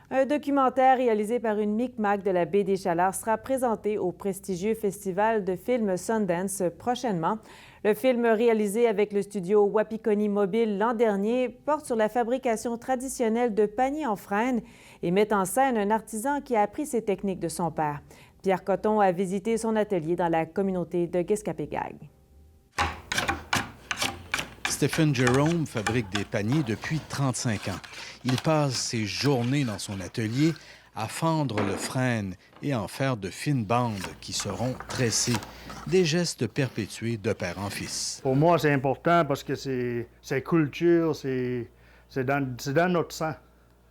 Un documentaire réalisé par une Micmac de la baie des Chalards sera présenté au prestigieux festival de films Sundance prochainement. Le film réalisé avec le studio Wapikoni Mobile l'an dernier porte sur la fabrication traditionnelle de paniers en frêne et met en scène un artisan qui a appris ces techniques de son père. Pierre Cotton a visité son atelier dans la communauté de Gueskapégag. Stephen Jerome fabrique des paniers depuis 35 ans. Il passe ses journées dans son atelier à fendre le frêne et en faire de fines bandes qui seront tressées. Des gestes perpétués de père en fils. Pour moi, c'est important parce que c'est culture, c'est dans notre sang.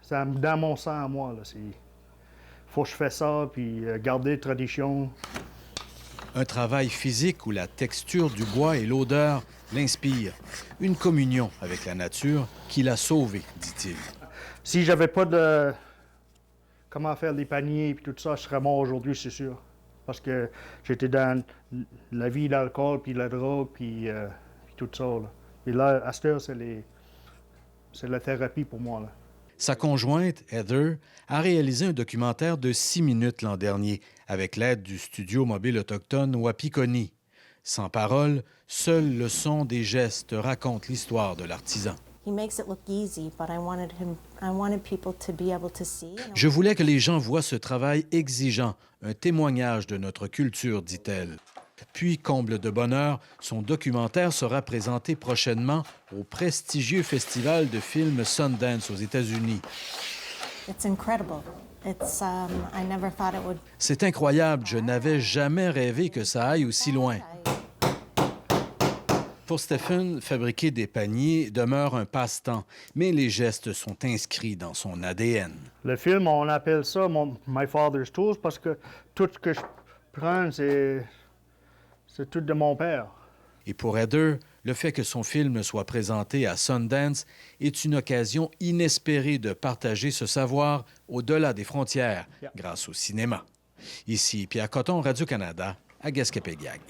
C'est dans mon sang à moi. Il faut que je fasse ça, puis garder tradition. Un travail physique où la texture du bois et l'odeur l'inspirent. Une communion avec la nature qui l'a sauvé, dit-il. Si j'avais pas de comment faire des paniers et tout ça, je serais mort aujourd'hui, c'est sûr. Parce que j'étais dans la vie, l'alcool, puis la drogue, puis tout ça. Là. Et là, à cette heure, c'est la thérapie pour moi. Là. Sa conjointe, Heather, a réalisé un documentaire de 6 minutes l'an dernier avec l'aide du studio mobile autochtone Wapikoni. Sans parole, seul le son des gestes raconte l'histoire de l'artisan. Je voulais que les gens voient ce travail exigeant, un témoignage de notre culture, dit-elle. Puis, comble de bonheur, son documentaire sera présenté prochainement au prestigieux festival de films Sundance aux États-Unis. C'est incroyable, je n'avais jamais rêvé que ça aille aussi loin. Pour Stephen, fabriquer des paniers demeure un passe-temps, mais les gestes sont inscrits dans son ADN. Le film, on appelle ça My Father's Tools parce que tout ce que je prends, c'est tout de mon père. Et pour Heather, le fait que son film soit présenté à Sundance est une occasion inespérée de partager ce savoir au-delà des frontières grâce au cinéma. Ici Pierre Cotton, Radio-Canada, à Gueskapégag.